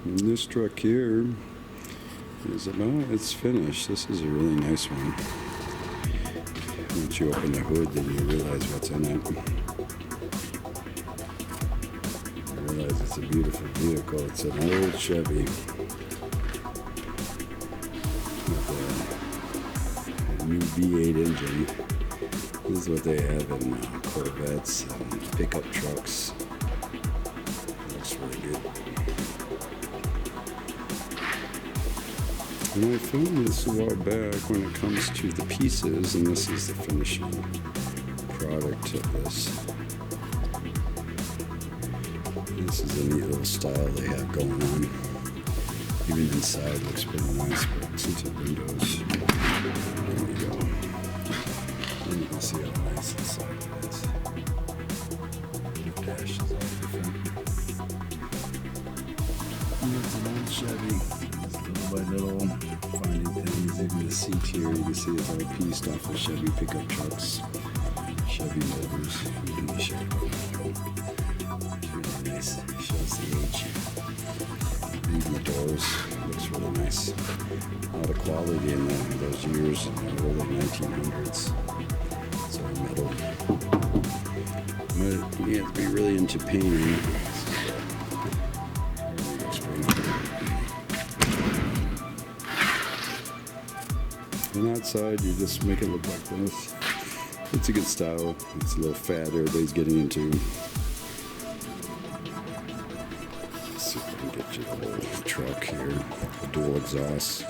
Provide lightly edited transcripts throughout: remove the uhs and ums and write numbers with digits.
And this truck here is about, it's finished. This is a really nice one. Once you open the hood, then you realize what's in it. You realize it's a beautiful vehicle. It's an old Chevy with a new V8 engine. This is what they have in Corvettes and pickup trucks. Looks really good. And I found this a while back when it comes to the pieces, and this is the finishing product of this. This is a neat little style they have going on. Even inside looks pretty nice, but since the windows, there we go. And you can see how nice inside it is. The dash is all different. And it's an old Chevy. Little by little, finding things. Even the seat here, you can see it's all pieced off of Chevy pickup trucks, Chevy motors, even the Chevy. It's really nice. It shows the age. Even the doors, looks really nice. A lot of quality in those years in the early 1900s. It's all metal. But you have to be really into painting. And outside, you just make it look like this. It's a good style. It's a little fad everybody's getting into. Let's see if I can get you the whole truck here. A dual exhaust.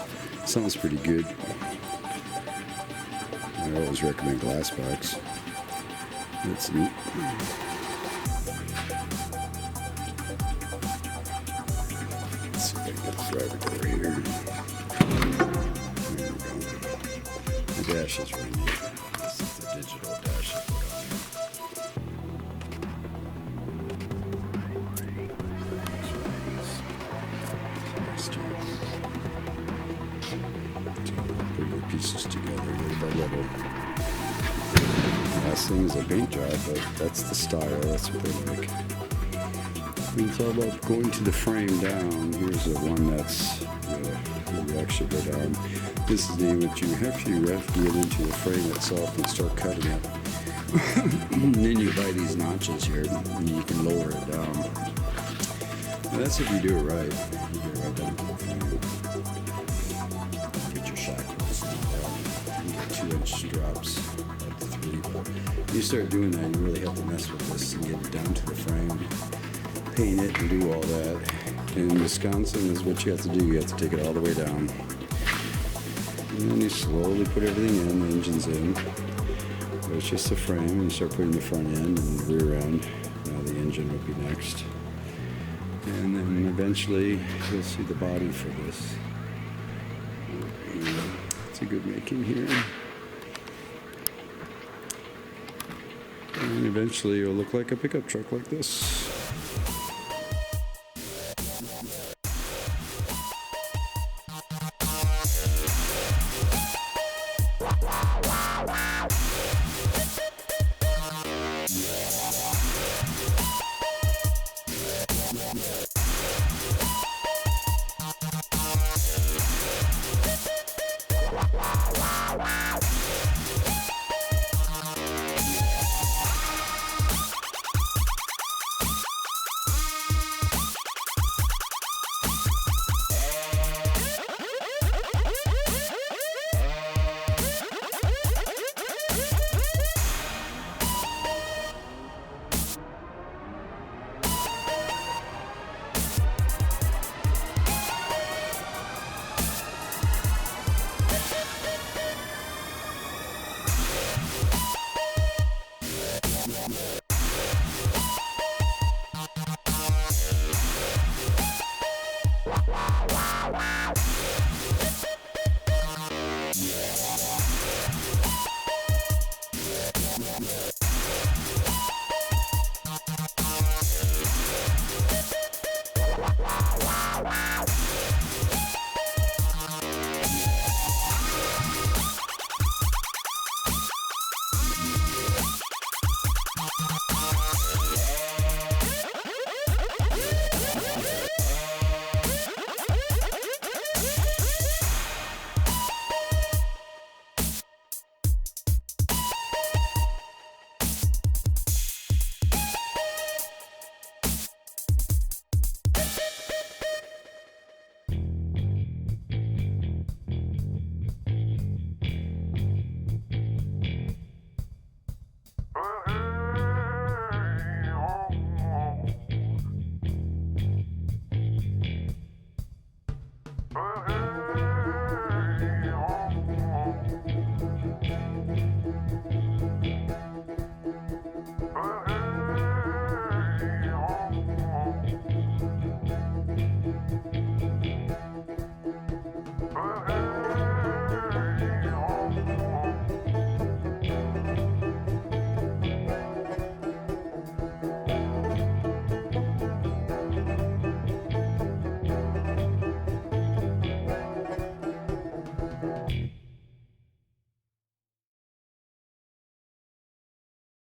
Sounds pretty good. I always recommend glass box. That's neat. Let's see if I can get the driver door here. The dash is really neat. This is the digital dash I put on here. Put the pieces together little by little. Last thing is a paint job, but that's the style. That's what they like. It's all about going to the frame down. Here's the one that's you actually go down. This is the what you have to get into the frame itself and start cutting it. And then you buy these notches here and you can lower it down. Now that's if you do it right. You get it right down to the frame. Get your shackles and all that. You get 2-inch straps up to 3. But you start doing that, you really have to mess with this and get it down to the frame. Paint it and do all that. In Wisconsin is what you have to do. You have to take it all the way down. And then you slowly put everything in, the engine's in. But it's just the frame, and you start putting the front end and the rear end. Now the engine would be next. And then eventually you'll see the body for this. It's a good making here. And eventually it'll look like a pickup truck like this.